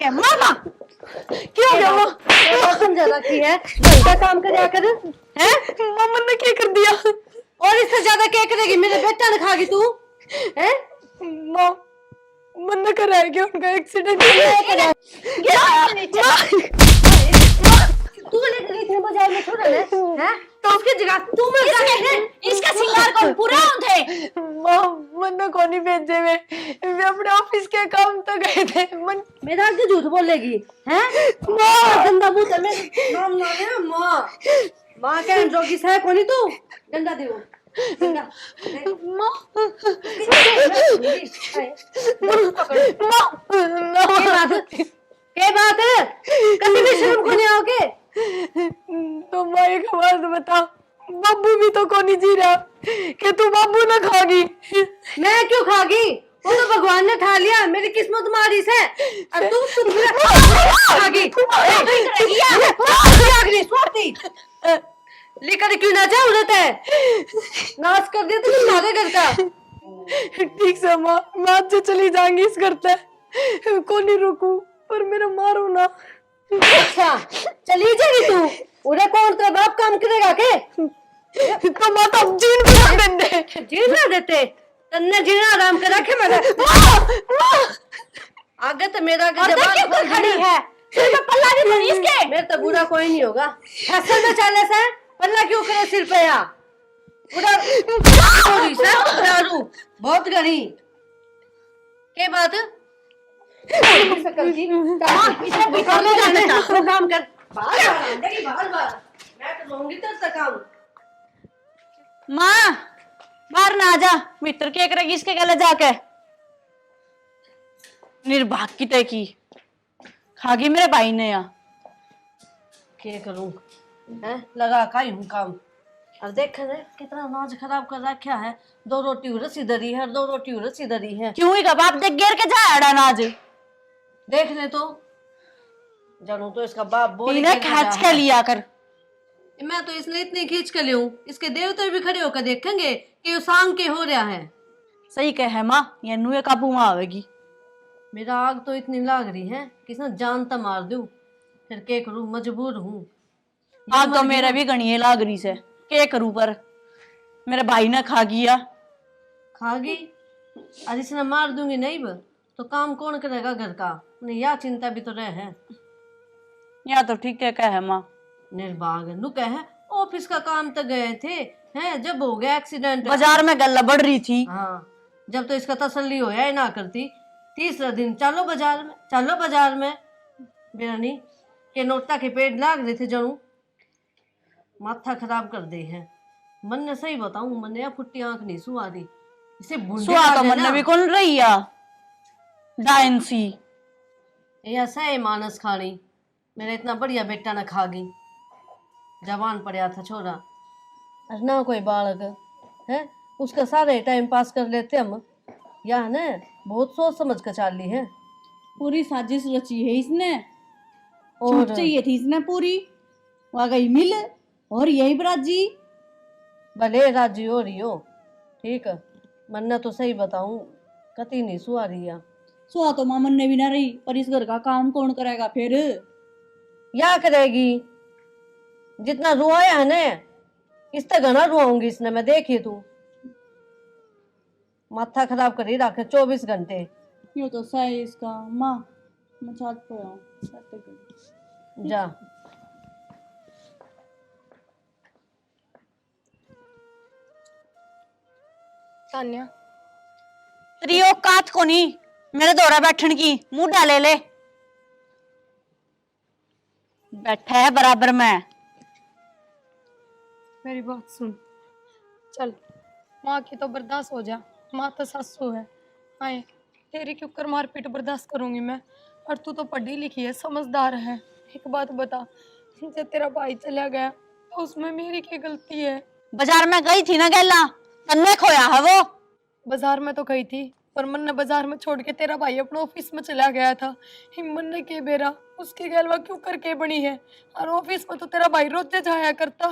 है मामा। क्यों हो गया माँ? समझा की है क्या काम कर कर है? मामा ने क्या कर दिया? और इससे ज्यादा क्या करेगी? मेरे बेटा ने खागी तू है? माँ मन कर रहा है कि उनका एक्सीडेंट तू लेकर गई थी बाजार में छोड़ा है? तो उसकी जगह तू मर जाए। इसका सिंगार कौन पूरा थे? माँ मन को नहीं भेजे वे अपने ऑफिस के काम तो गए थे। मन मेरा आगे झूठ बोलेगी है? माँ गंदा मुंह कर ले नाम ना ले। माँ माँ क्या जोगी है कोनी तू गंदा देव माँ के बात है? कभी भी शर्म को नहीं आओगे? तो माँ एक बात बता, बाबू भी तो कोनी जी रहा कि तू बाबू ना खागी। मैं क्यों खागी? वो तो भगवान ने ठा लिया, मेरी किस्मत मारी से। और तू खागी लेकर क्यों ना जाए? उधर है नाश कर दिया तुम हमारे घर का। ठीक से माँ, मैं आज से चली जाऊंगी इस घर से। कोनी रुकू पर मेरा मारो ना। अच्छा चली जाएगी तू? उधर कौन तेरा बाप काम करेगा के? तो माँ तो जीन भी ना देते। जीन ना देते? तन्ने जीना आराम कर रखे मेरा। आगे तो मेरा जवाब खड़ी है सिर पे पल्ला नहीं बनी इसके। मेरे तो बुरा कोई नहीं होगा। फसल में चाले से पल्ला क्यों करे सिर पे? या बहुत गनी के बात काम कर मैं तो लूंगी तेरे काम। माँ बाहर ना आ जा, मित्र क्या करेगी इसके गले जाके? निर्भाग की तय की खागी मेरे भाई ने। या क्या करूं है? लगा का हूं काम। और देख कितना नाज खराब कर रखा है। 2 रोटी उरस इधर ही है, 2 रोटी उरस इधर ही है। क्यों ही का बाप देख गिर के जा नाज देख ले तो जानू तो इसका बाप बोल इन्हें खींच के लिया कर। मैं तो इसलिए इतनी खींच के लियूं, इसके देवते भी खड़े होकर देखेंगे कि वो सांग के हो रहा है। सही कहे माँ, ये नुए काबू में आवेगी। मेरा आग तो इतनी लाग रही है कि जान तो मार दूं, फिर क्या करूं? मजबूर हूँ। आग तो मेरा भी गणिये लाग रही से, क्या करूं? पर मेरे भाई ने खा गया। खागी आज इसने मार दूंगी नहीं ब तो काम कौन करेगा घर का? नहीं या चिंता भी तो रहे है। या तो ठीक है कहे माँ। निर्भाग नु कहे ऑफिस का काम तो गए थे हैं, जब हो गया एक्सीडेंट बाजार में गल्ला बढ़ रही थी। हाँ जब तो इसका तसल्ली हो या ना करती। तीसरा दिन चलो बाजार में, चलो बाजार में। बेरानी के नोटा के पेड़ लाग रहे थे जनू माथा खराब कर दे है। मन ने सही बताऊं, मन ने फुट्टी आंख नहीं सुआ रही इसे सुआ तो मन भी कौन रही है डायन सी। ये ऐसा है मानस खानी। मेरा इतना बढ़िया बेटा न खा गई। जवान पड़ा था छोरा और ना कोई बालक है, उसका सारे टाइम पास कर लेते हम। यह न बहुत सोच समझ कर चाल ली है। पूरी साजिश रची है इसने और चाहिए थी इसने पूरी। वह गई मिल और यही बराजी भले राजी हो रही हो ठीक है। मन्ना तो सही बताऊं कति नहीं सुआ रही है। सुहा तो मामन ने भी ना रही, पर इस घर का काम कौन करेगा फिर? या करेगी जितना रुआया है ना इस तक घना रुआऊंगी इसने। मैं देखिए तू माथा खराब कर ही रखे 24 घंटे। यो तो सही इसका माँ। मैं छात पे हूँ जा तान्या तेरी औकात को नहीं मेरे दौरा बैठन की, मुंह डाले ले। बैठा है बराबर में। मेरी बात सुन, चल माँ की तो बर्दाश्त हो जा। माँ तो सासू है आए, तेरी क्यों कर मारपीट बर्दाश्त करूंगी मैं? और तू तो पढ़ी लिखी है, समझदार है। एक बात बता, जब तेरा भाई चला गया तो उसमें मेरी क्या गलती है? बाजार में गई थी ना गैला, तन्ने खोया है वो। बाजार में तो गई थी पर मन ने बाजार में छोड़ के तेरा भाई अपने ऑफिस में चला गया था। हिम्मत ने के बेरा उसकी गैलवा क्यों करके बनी है? और ऑफिस में तो तेरा भाई रोज जाया करता।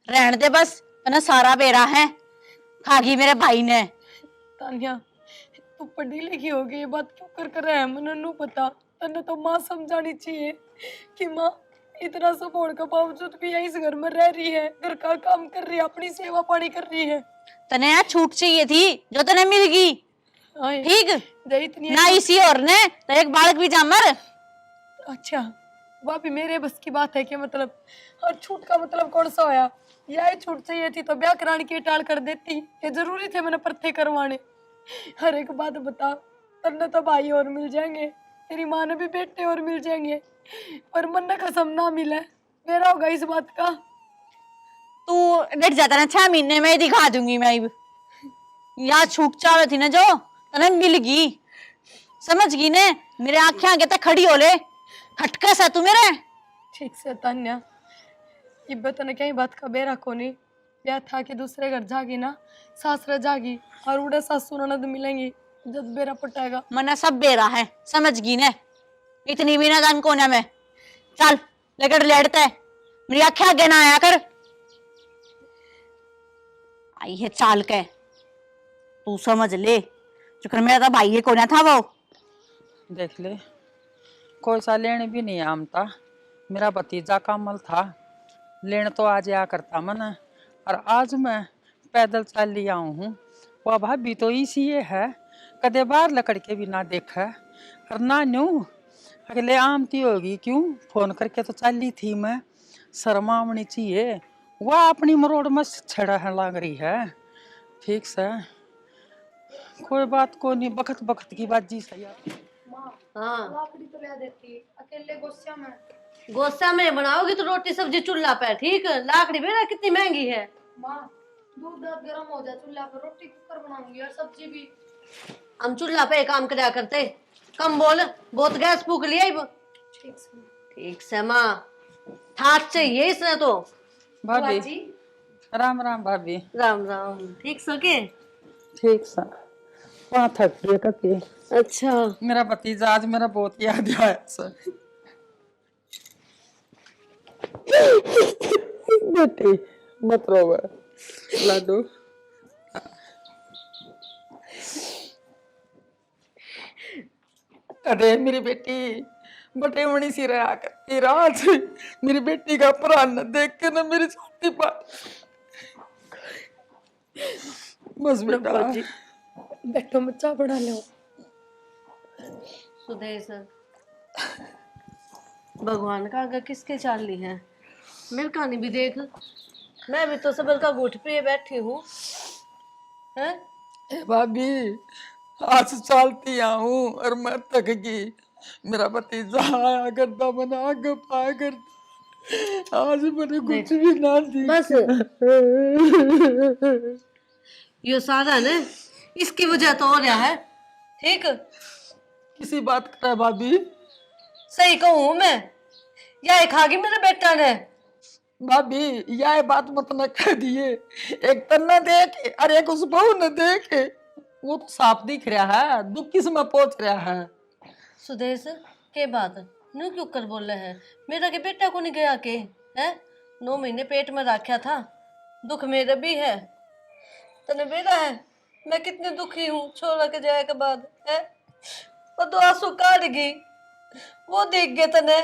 रहने दे बस, तने सारा बेरा है खागी मेरे भाई ने। तानिया तू पढ़ी लिखी होगी, ये बात क्यों कर रहा है? मन नू पता तन्ने तो माँ समझानी चाहिए कि माँ इतना सब होने के बावजूद भी यही इस घर में रह रही है, घर का काम कर रही है, अपनी सेवा पानी कर रही है। तने यार छूट चाहिए थी जो तने मिल गई, आए, ठीक दे इतनी ना इसी और ने तो एक बालक भी जामर। अच्छा भाभी मेरे बस की बात है कि मतलब, और छूट का मतलब कौन सा होया? यह छूट चाहिए थी तो ब्याह कराने की टाल कर देती, ये जरूरी थे मैंने परथे करवाने। हर एक बात बता, तन्ने तो भाई और मिल जाएंगे, तेरी माँ ने भी बेटे और मिल जाएंगे, पर मन ने कसम ना मिले मेरा होगा इस बात का। तू डट जाता ना 6 महीने में ही दिखा दूंगी मैं अब। या छूट चावे थी ना जो तने मिल गई, समझ गई ने, मेरे आंखें आगे तक खड़ी हो ले, हटका सा तू मेरे। ठीक से तान्या, इब्बत ने कहीं बात का बेरा को नहीं, ब्याह था कि दूसरे घर जागी ना, सासरा जागी और उड़े सासू ननद मिलेंगी जब बेरा पटाएगा। मना सब बेरा है, समझ गई ने, इतनी भी ना दान कोने में। चल लेकर लेटते है, मेरी आंखें आगे ना आया कर। आई है चाल के, तू समझ ले, चुकर मेरा तो भाई ये कोना था वो। देख ले, कोई सा लेने भी नहीं आमता, मेरा भतीजा कामल था, लेने तो आज आ करता मन, और आज मैं पैदल चल लिया हूँ। वह भाभी तो इसी ये है, कदे बाहर लकड़ के भी ना देखा, और ना न्यू अगले आमती होगी क्यों, फोन करके तो चली थी मैं, शर्मावनी चाहिए, वह अपनी मरोड़ में छड़ा है लग रही है। ठीक से कोई बात को नहीं, बखत बखत की बाजी सही। हाँ लाकड़ी तो ले देती, अकेले गुस्सा में। गोसा में बनाओगी तो रोटी सब्जी चूल्हा पे, ठीक। लाकड़ी बेरा कितनी महंगी है। माँ दूध दाद गर्म हो जाए चूल्हा पर, रोटी कुकर बनाऊंगी और सब्जी भी। हम चूल्हा पे काम करया करते, कम बोल, बहुत गैस फूक लिया। ठीक से ठीक से माँ, थाट चाहिए इसने तो। भाभी जी राम राम भाभी। राम राम। ठीक सो के? ठीक सा वहाँ थक गए कभी। अच्छा मेरा भतीजा आज मेरा बहुत याद आया सर। बेटी मत रो लाडू। अरे मेरी बेटी बटे मणि सी रहा करती, राज मेरी बेटी का प्राण न देख के न मेरी छाती पर। बस बेटा बैठो मैं चाय बना लो। सुदेश, भगवान का आगे किसके चाल ली है, मेरी कहानी भी देख, मैं भी तो सबर का घुट पे बैठी हूँ। हैं भाभी आज चलती आऊं और मैं थक गई, मेरा भतीजा आया करता मना आगे पाया करता, आज मैंने कुछ भी ना दी। बस यो सारा ने इसकी वजह तो हो रहा है, ठीक। किसी बात कर भाभी। सही कहूँ मैं, या खागी मेरे बेटा ने। भाभी यह बात मत न कह दिए, एक तन्ना देख और एक उस बहू न देख, वो तो साफ दिख रहा है, दुख किस में पहुंच रहा है। सुदेश के बात नू क्यों कर बोल रहे हैं, मेरा के बेटा को नहीं गया के है, 9 महीने पेट में रखा था, दुख मेरा भी है, तने मेरा है। मैं कितनी दुखी हूँ छोरा के जाए के बाद है, वो तो आंसू काट गई, वो देख गए तने,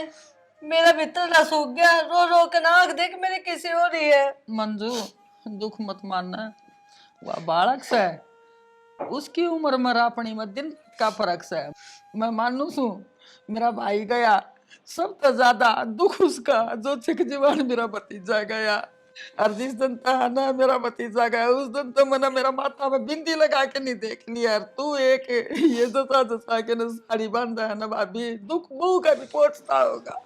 मेरा भीतर ना सूख गया, रो रो के नाक देख मेरी किसी हो रही है। मंजू दुख मत मानना, वह बालक से उसकी उम्र में अपनी में दिन का फर्क से, मैं मानू सू मेरा भाई गया, सब तो ज्यादा दुख उसका जो छिक जीवन मेरा भतीजा गया, और जिस दिन था ना मेरा भतीजा गया उस दिन तो मैंने मेरा माथा में बिंदी लगा के नहीं देख लिया, तू एक ये जसा जसा के ना साड़ी बांधा है ना भाभी, दुख बहू का भी पहुंचता होगा।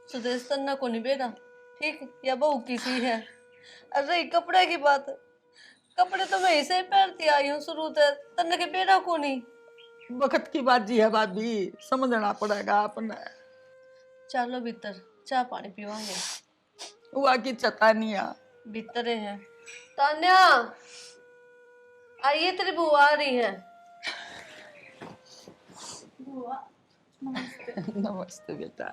सुदेश तन्ना को नहीं बेटा, ठीक, या बहू किसी है। अरे कपड़े की बात, कपड़े तो मैं ऐसे ही पहनती आई हूँ शुरू से, तन्ने के बेटा को नहीं। वक्त की बात जी है भाभी, समझना पड़ेगा अपने। चलो भीतर चाय पानी पीवांगे। हुआ की चतानिया भीतरे हैं। तान्या आइए, तेरी बुआ आ रही है। नमस्ते बेटा।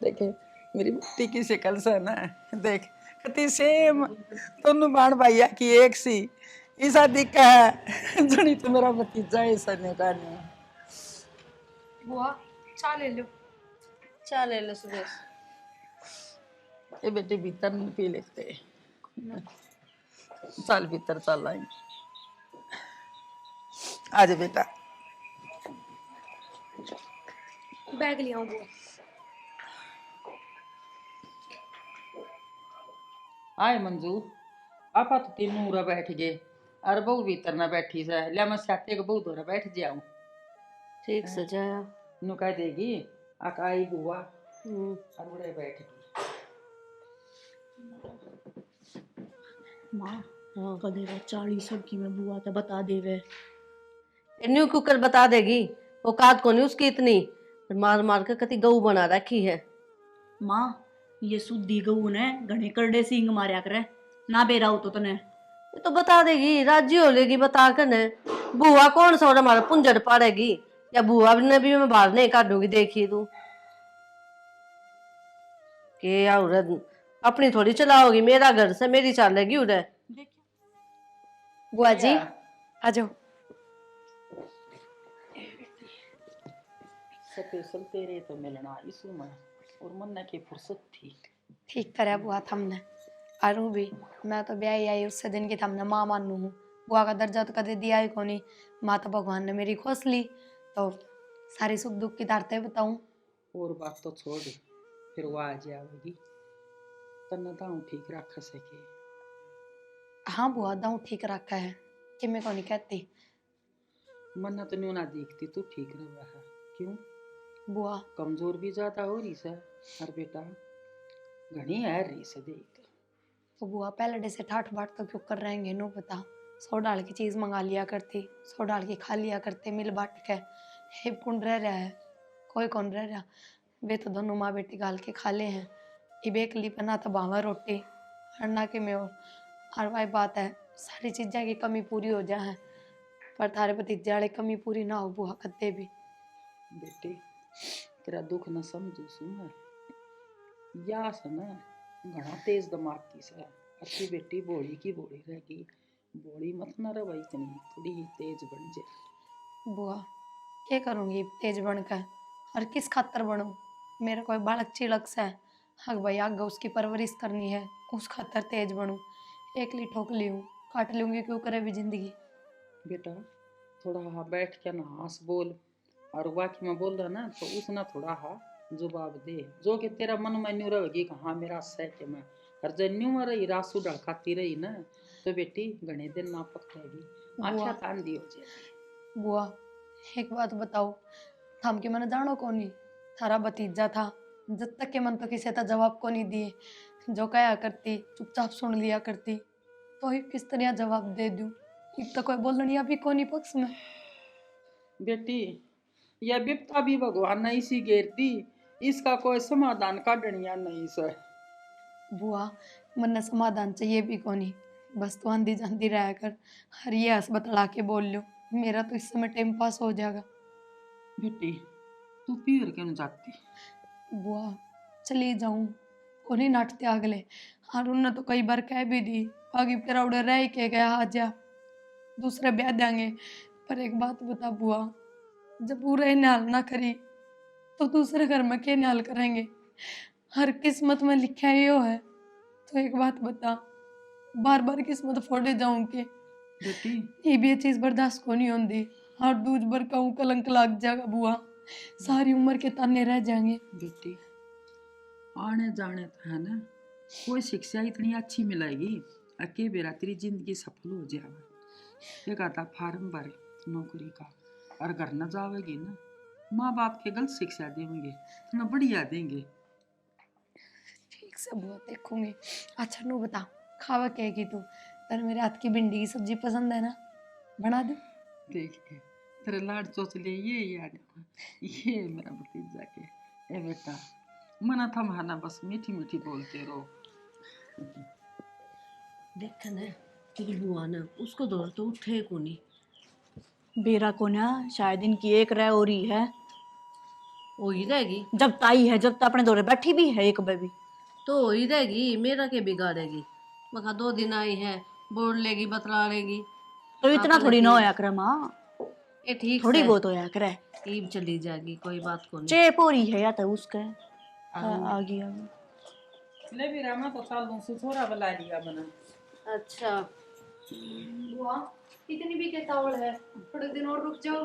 देखे मेरी बेटी की शक्ल से ना, देख कति सेम दोनों बाण भैया की एक सी, ऐसा दिखा है जनी तो मेरा भतीजा ऐसा नहीं। बुआ चाय ले लो। चाय ले लो सुबह। ये बेटे भीतर नहीं पी लेते, चल भीतर चल आई। आज बेटा बैग ले आओ बुआ। आए मंजू, आपा तो तीनों उरा बैठ गए, अरे बहू भीतर ना बैठी से, लिया मैं साथे को बहू दोरा बैठ जाऊं। ठीक सजाया। नु कह देगी अकाई बुआ और उड़े बैठ गई। माँ कदे वे 40 सबकी में बुआ तो बता देवे। न्यू कुकर बता देगी, औकात को नहीं उसकी इतनी, मार मार कर कति गऊ बना रखी है। माँ ये सुद्धी गऊ ने घने करडे सींग मारया करे ना बेरा हो तो तने। ये तो बता देगी, राजी हो लेगी बता कर ने। बुआ कौन सा और हमारा पुंजड़ पाड़ेगी, या बुआ ने भी मैं बाहर नहीं काटूंगी, देखिए तू के या उधर अपनी थोड़ी चलाओगी, मेरा घर से मेरी चलेगी उधर। बुआ जी आ जाओ। स्पेशल तेरे तो मिलना इसु में और मन की फुर्सत थी। ठीक करे बुआ थमने आरू भी, मैं तो ब्याह आई उससे दिन की थमने माँ मानू हूँ। बुआ का दर्जा तो कदे दिया ही कोनी, माँ तो भगवान ने मेरी खोस ली, तो सारी सुख दुख की तारते बताऊं। और बात तो छोड़, फिर वो आ जाएगी तन्ना दाऊ ठीक रख सके। हाँ बुआ दाऊं ठीक रखा है कि मैं को नहीं कहती। मन्ना तो न्यू ना देखती तू ठीक रहा है, क्यों बुआ कमजोर भी ज्यादा हो रही से, और बेटा घनी है रही से देख। तो बुआ पहले डे से ठाठ बाट तो क्यों कर रहेंगे नो पता। 100 डाल की चीज मंगा लिया करती, 100 डाल की खा लिया करते मिल बांट के। हे कौन रह रहा है, कोई कौन रह रहा। वे तो दोनों माँ बेटी गाल के खा ले हैं। इबेक ली पना तो भावा रोटी अन्ना के में और भाई बात है सारी चीज़ें की कमी पूरी हो जाए, पर थारे भतीजे वाले कमी पूरी ना हो बुआ कदे भी। बेटी तेरा दुख न समझू सू मैं, या से ना घना तेज दिमाग की से, अच्छी बेटी बोली की बोली रहेगी, बोली मत न रहा इतनी, थोड़ी ही तेज बन जाए। बुआ क्या करूँगी तेज बनकर, और किस खातर बनूँ। मेरा कोई बालक चिड़क सा है, हक भाई आगे उसकी परवरिश करनी है, उस खातर तेज बनूँ। एक ली ठोक ली हूँ, काट लूँगी क्यों करे भी जिंदगी। बेटा थोड़ा हा बैठ के ना हंस बोल, और वाकई में बोल रहा ना तो उसना थोड़ा हा जवाब दे, जो कि तेरा मन में न्यू रहेगी कि हाँ मेरा सह के मैं हर जन्यू में रही रासू डल खाती रही ना, तो बेटी घने दिन ना पकड़ेगी, आख्या तान दी हो जाएगी। बुआ एक बात बताओ, थम के मैंने जानो को नहीं, थारा भतीजा था, जब तक के मन तो किसी का जवाब को नहीं दिए, जो कहा करती चुपचाप सुन लिया करती, तो ही किस तरह जवाब दे दूं। एक तो कोई बोलनी अभी को नहीं पक्ष में। बेटी यह विपता भी भगवान नहीं सी घेरती, इसका कोई समाधान काटनिया नहीं सर। बुआ मन समाधान चाहिए भी को नहीं, बस तो आंधी जाती रह कर हर ये हंस बतला के बोल लो, मेरा तो इस समय टाइम पास हो जाएगा। बेटी तू पीर क्यों जाती। बुआ चली जाऊं को नहीं नाटते अगले, और उन्होंने तो कई बार कह भी दी आगे तेरा उड़े रह के गया आ जा दूसरे ब्याह देंगे। पर एक बात बता बुआ, जब पूरे निहाल ना करी तो दूसरे घर में क्या निहाल करेंगे। हर किस्मत में लिखा यो है, तो एक बात बता बार बार किस्मत फोड़े जाऊं के बेटी ये भी चीज बर्दाश्त को नहीं होती, और दूज भर का कलंक लग जाएगा बुआ, सारी उम्र के ताने रह जाएंगे। बेटी आने जाने तो है ना, कोई शिक्षा इतनी अच्छी मिलेगी अके बेरा तेरी जिंदगी सफल हो जाएगा। एक आता फार्म भरे नौकरी का, और घर न जावेगी ना माँ बाप के गलत शिक्षा देंगे तो ना बढ़िया देंगे। ठीक से बुआ देखूंगी। अच्छा नो बता खावा क्या की तू, तेरे मेरे हाथ की भिंडी की सब्जी पसंद है ना, बना दे। देख के तेरे लाड चौचले ये याद ये मेरा भतीजा के, ए बेटा मना था माना बस मीठी मीठी बोलते रहो। देख न तेरी बुआ ने उसको दौड़ तो उठे को नहीं। बेरा को ना शायद इनकी एक रह हो रही है, हो ही रहेगी, जब ताई है जब तक अपने दौरे बैठी भी है एक बेबी तो हो ही रहेगी, मेरा के बिगाड़ेगी। मगर 2 दिन आई है बोल लेगी बतला लेगी। तो इतना थोड़ी ना होया करे माँ। ये ठीक थोड़ी से बहुत होया करे। ईब चली जाएगी, कोई बात को नहीं। चेप हो रही है या तो उसका हाँ। आ गया। ले भी रामा तो सालों से छोरा बुला लिया मना। अच्छा बुआ इतनी भी क्या तावड़ है, थोड़े दिन और रुक जाओ।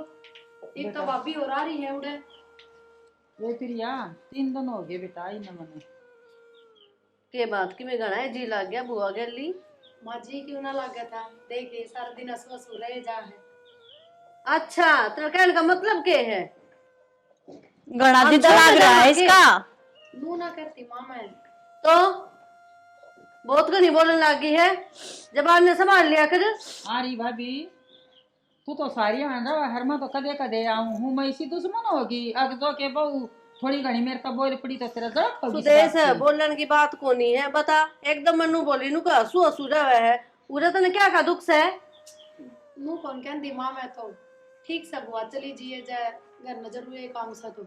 एक तो भाभी और आ रही है उड़े। ये प्रिया 3 दिन हो गए बेटा आई न मने। के बात की में घना है जी लग गया बुआ गली। माँ जी क्यों ना लगा था, देखे सारा दिन हंस हंस रहे जा है। अच्छा तेरा कहने का मतलब क्या है? गणा हम दिदा छोटे लग रहा है जाके- इसका। मुंह ना करती माँ मैं। तो बहुत घनी बोलने लगी है, जबान ने संभाल लिया कर। आ रही भाभी तू तो सारी आंदा हर में तो कदे कदे आऊं हूं मैं इसी दुश्मन होगी अग जो के बहू थोड़ी घनी मेरे का बोल पड़ी तो तेरा जवाब होगी इस सुदेश बात की। बोलने की बात को नहीं है, बता एकदम मनु बोली नु का हसू हसू जावे है। उरे तने क्या का दुख से? मुंह कौन कहती माँ मैं तो ठीक से बुआ चली जिए जाए घर न जरूर ये काम सा तो।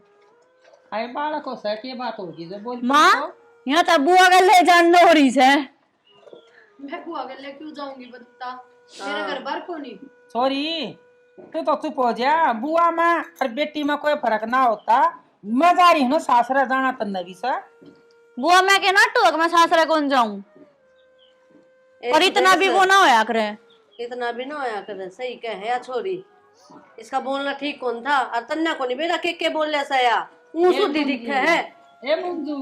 आए बालक हो सके ये बात होगी जो बोल माँ यहाँ तब बुआ का ले जान हो रही है। मैं बुआ के लिए क्यों जाऊंगी बता, मेरा घर बार को नहीं। सॉरी तू तो चुप हो जा बुआ में और बेटी में कोई फर्क ना होता। मैं जा रही हूँ ना सासरा जाना तन्ने भी सा। बुआ मैं के ना टोक मैं सासरा कौन जाऊं, पर इतना भी वो ना होया करे। इतना भी ना होया कर, सही कहे या छोरी। इसका बोलना ठीक कौन था? और तन्ना को नहीं बेटा के बोल ले सया ऊं सुधी दिखे है। ए मंजू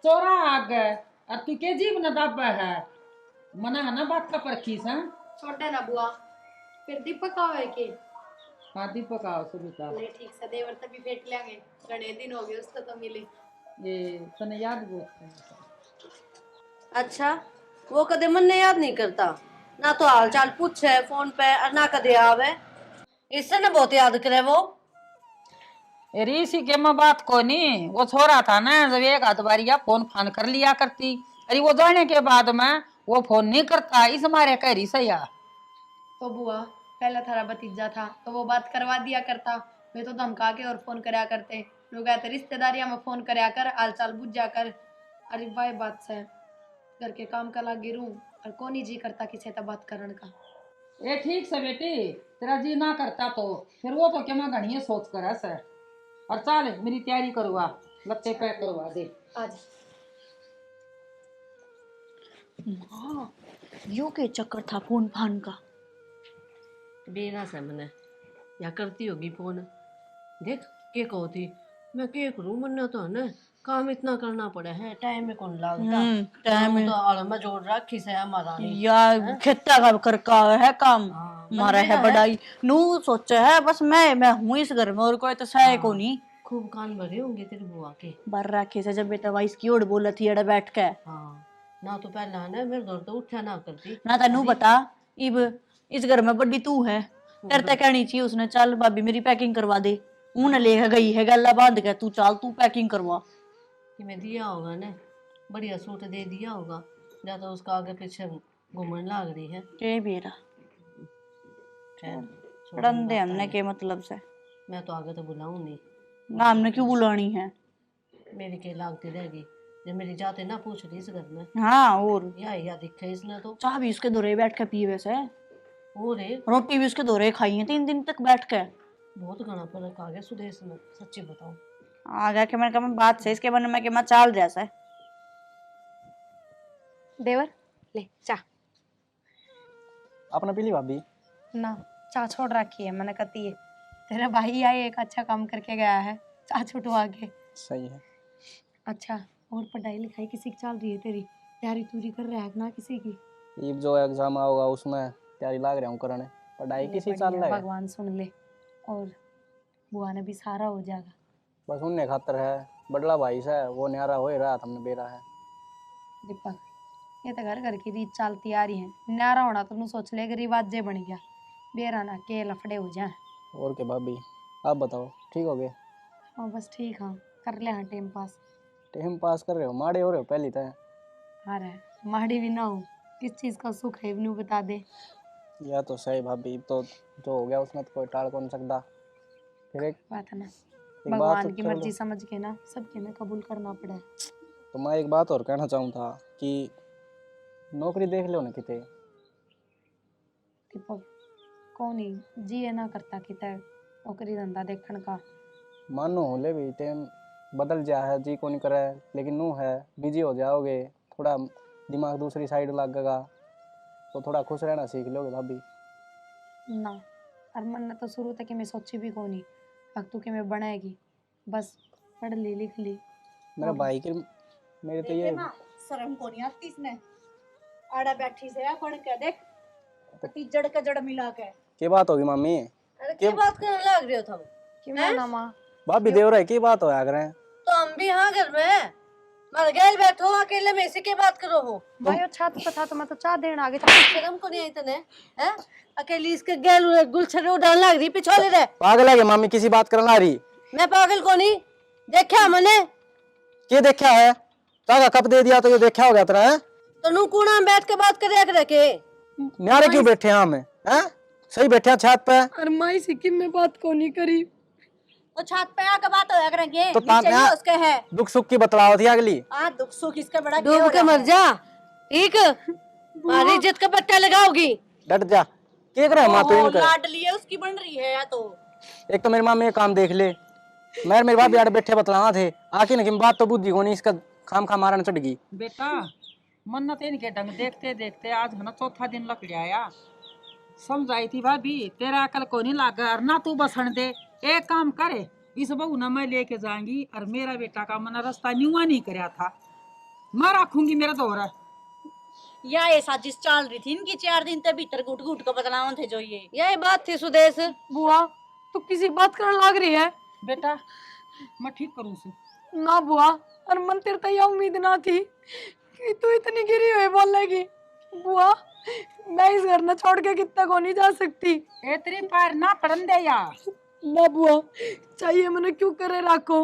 चोरा आ गए और तू के जीव न दाबा है मना है ना बात का परखी सा। छोटे ना बुआ फिर दीपक आवे के हाँ दीपक आओ सुबह का ले ठीक से देवर तभी फेंट लेंगे, घने दिन हो गए उसको तो मिले। ये तने याद बहुत है। अच्छा वो कदे मन ने याद नहीं करता ना, तो हाल चाल पूछे फोन पे और ना कदे आवे। इससे ना बहुत याद करे वो। अरे इसी के मैं बात को नहीं वो छोरा था ना जब एक आध बारिया फोन फान कर लिया करती। अरे वो जाने के बाद में वो फोन नहीं करता इस मारे कह रही सया। तो बुआ पहला थारा भतीजा था तो वो बात करवा दिया करता, वे तो धमका के और फोन करया करते। लोग कहते रिश्तेदारियां में फोन करया कर, हाल चाल बुझ जा कर। अरे भाई बात से घर के काम का लागी रू और कौन ही जी करता किसी से बात करने का। ये ठीक से बेटी तेरा जी ना करता तो फिर वो तो क्या मैं घड़िया सोच कर है और चल मेरी तैयारी करवा लत्ते पैक करवा दे। आज हाँ यो के चक्कर था फोन फान का। बेना से मने या करती होगी फोन। देख के कहती मैं के करूं, मन तो है ना काम इतना करना पड़ा है, टाइम में कौन लागता। टाइम तो आल में जोड़ रखी से हमारा नहीं। या खेता का कर का है काम हाँ, मारा है बड़ाई नू सोचा है बस मैं हूँ इस घर में और कोई तो सह को नहीं। खूब कान भरे होंगे तेरी बुआ के। बर रखे से जब बेटा वाइस की ओर बोला थी अड़ा बैठ के हाँ ना तो पहला है ना मेरे दौर तो उठा ना करती ना तेनू बता इब इस घर में बड़ी तू है तेरे कहनी चाहिए उसने चल भाभी मेरी पैकिंग करवा दे। ऊन लेके गई है गला बांध के तू चल तू पैकिंग करवा। कि मैं दिया होगा ना बढ़िया सूट दे दिया होगा, या तो उसका आगे पीछे घूमने लग रही है। के बेरा खैर, छोड़ रन दे बात हमने है। के मतलब से मैं तो आगे तो बुलाऊं नहीं, ना हमने क्यों बुलानी है। मेरी के लागती रहेगी जब मेरी जाते ना पूछ रही इस घर में। हाँ और या दिखे इसने तो। चाह भी उसके दोरे बैठ के पी वैसे वो रे रोटी भी उसके दोरे खाई है 3 दिन तक बैठ के। बहुत घना फर्क आ गया सुदेश में, सच्ची बताऊं। आ गया कि मैंने कहा मैं बात से इसके मन में कि मैं चाल जैसा है। देवर ले चाह अपना पीली भाभी। ना चाह छोड़ रखी है, मैंने कहती है तेरा भाई आए एक अच्छा काम करके गया है, चाह छुटवा के। सही है। अच्छा और पढ़ाई लिखाई किसी की चल रही है तेरी, तैयारी तूरी कर रहा है ना किसी की? ये जो एग्जाम आओगा उसमें तैयारी लाग रहा हूँ करने, पढ़ाई ले किसी बढ़िया, चल रहा है। भगवान सुन ले और बुआ ने भी सारा हो जाएगा। बस उनने खातर है बड़ला भाई से वो न्यारा हो ही रहा हमने बेरा है। दीपक ये तो घर घर की रीत चलती आ रही है, न्यारा होना तो सोच ले रिवाजे बन गया, बेरा ना के लफड़े हो जाए। और के भाभी आप बताओ ठीक हो गए? हाँ बस ठीक, हाँ कर ले हाँ टाइम पास। टाइम पास कर रहे हो माड़े हो रहे हो पहली तो। हाँ रे माड़ी भी ना हो, किस चीज़ का सुख है इवनू बता दे। या तो सही भाभी, तो जो हो गया उसमें तो कोई टाल कौन सकता। फिर एक बात है ना, बात भगवान तो की कर लो। मर्जी समझ के ना सबके में कबूल करना पड़े। तो मैं एक बात और कहना चाहूँ था कि नौकरी देख लो ना किते। दीपक कौन ही जी है ना करता कि तय नौकरी धंधा देखने का। मानो होले भी टाइम बदल जा है, जी को नहीं करे, लेकिन नू है बिजी हो जाओगे, थोड़ा दिमाग दूसरी साइड लगेगा तो थोड़ा खुश रहना सीख लोगे भाभी। ना और मन ने तो शुरू तक मैं सोची भी कौन ही अब तू कि मैं बनाएगी, बस पढ़ ली लिख ली। मेरा भाई के मेरे तो ये शर्म को नहीं आती इसने, आड़ा बैठी से पढ़ के देख, पति जड़ के जड़ मिला के। क्या बात होगी मम्मी? अरे क्या बात करने लग रहे हो तुम? क्यों ना माँ? भाभी देव रहा है, क्या बात हो आ रहे हैं? तो हम भी यहाँ घर में मर गए बैठो अकेले में से क्या बात करो हो? भाई वो छत पे था तो मैं तो चाह देने आ गई। शर्म को नहीं आई तने? हैं? अकेली इसके गैल गुलछरे उड़ान लग रही पिछोले रे। पागल है क्या मम्मी? किसी बात करना आ रही? मैं पागल को नहीं देखा मैंने। क्या देखा है? तागा कप दे दिया तो ये देखा हो गया तेरा है? तो नू कूड़ा में बैठ के बात करे के न्यारे क्यों बैठे हैं हम हैं? सही बैठे हैं छत पे। और माई सिक्किम में बात को नहीं करी। वो छत पे आके बात होया करेंगे, तो नीचे नहीं उसके है। दुख सुख की बतलाओ थी अगली। दुख सुख इसका बड़ा डूब के मर जा ठीक। हमारी इज्जत का पट्टा लगाओगी। डट जा। क्या करे माँ तू इनका? लाडली है उसकी बन रही है या तो। एक तो मेरी माँ में काम देख ले, मैं मेरे बाप यार बैठे बतलाना थे आखिर नहीं बात तो बुद्धि को नहीं, इसका खाम खा मारना चढ़ गई। बेटा मन्नत इनके ढंग देखते देखते आज है ना चौथा दिन लग गया। समझाई थी भाभी तेरा अकल को नहीं लागा और ना तू बसन दे। एक काम करे इस बहू ना मैं लेके जाएंगी और मेरा बेटा का मना रास्ता न्यूआ नहीं कराया था, मैं रखूंगी मेरा दोहरा। या ये साजिश चल रही थी इनकी 4 दिन तक भीतर घुट घुट के बतलावन थे जो ये। यही बात थी सुदेश। बुआ तू किसी बात करने लग रही है? बेटा मैं ठीक करूँ से। ना बुआ, और मन तेरे तो यह उम्मीद ना थी कि तू इतनी गिरी हुई बोलेगी। बुआ मैं इस घर न छोड़ के कितना को नहीं जा सकती। तेरी पैर ना पड़न दे यार। ना बुआ चाहिए मैंने क्यों करे रखो।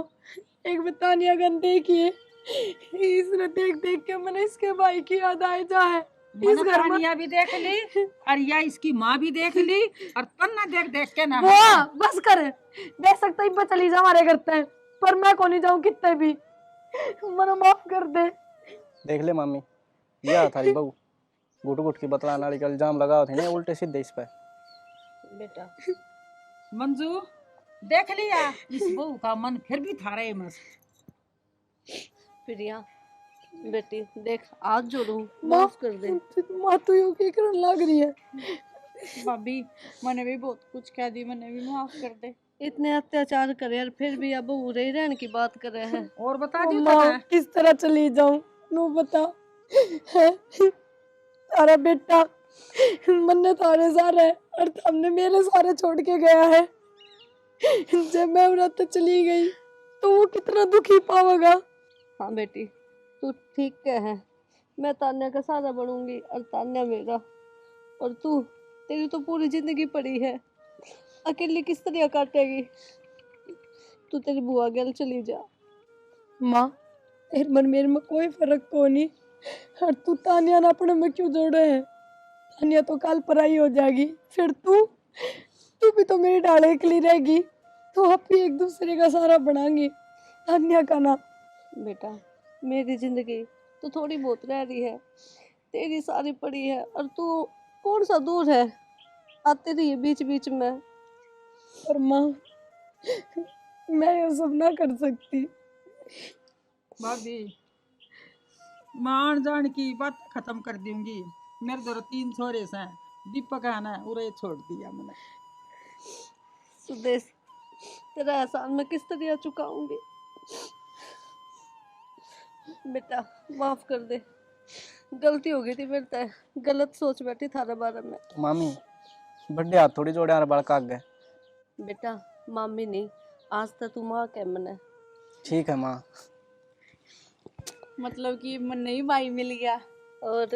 एक बतानिया गन देखिए, इसने देख देख के मैंने इसके भाई की याद आए जा है। इस घर में तानिया भी देख ली और या इसकी माँ भी देख ली और तन्ना देख देख के ना। बुआ बस कर, देख सकता ही पर चली जा हमारे करते हैं, पर मैं को नहीं जाऊं कितने भी। मना माफ कर दे। देख ले मम्मी, यह थारी बहू गुट गुट की बतलाने वाली का इल्जाम लगाओ थे ना उल्टे सीधे इस पे। बेटा मंजू देख लिया इस बहू का मन फिर भी था रहे मस्त। प्रिया बेटी देख आज जोड़ू माफ कर दे। माँ तू यूं की करने लग रही है। भाभी मैंने भी बहुत कुछ कह दी, मैंने भी माफ कर दे। इतने अत्याचार करे और फिर भी अब वो रही रहने की बात कर रहे हैं। और बता दी माँ किस तरह चली जाऊं नो बता। तारा बेटा मन ने तारे सारे और हमने मेरे सारे छोड़ के गया है। जब मैं उन्हें तो चली गई तो वो कितना दुखी पावेगा। हाँ बेटी तू ठीक है, मैं तान्या का सहारा बनूंगी और तान्या मेरा, और तू तेरी तो पूरी जिंदगी पड़ी है, अकेली किस तरह काटेगी। तू तेरी बुआ गल चली जा। माँ तेरे मन मेरे में कोई फर्क को नहीं, और तू तानिया ना अपने में क्यों जोड़े है? तानिया तो काल पराई हो जाएगी, फिर तू भी तो मेरी डाले निकली रहेगी। तो आप भी एक दूसरे का सहारा बनाएंगे। तानिया का ना बेटा मेरी जिंदगी तो थोड़ी बहुत रह रही है, तेरी सारी पड़ी है, और तू कौन सा दूर है, आते रहिए बीच बीच में। पर माँ मैं ये सब ना कर सकती। भाभी मान जान की बात खत्म कर दूंगी। मेरे दो 3 छोरे हैं, दीपक है ना उरे छोड़ दिया मैंने। सुदेश तेरा एहसान मैं किस तरह चुकाऊंगी। बेटा माफ कर दे, गलती हो गई थी मेरे से, गलत सोच बैठी थारे बारे में। मामी बड़े हाथ थोड़ी जोड़े यार बड़का गए। बेटा मामी नहीं, आज तक तू माँ कह मने। ठीक है माँ। मतलब कि मन नहीं भाई मिल गया। और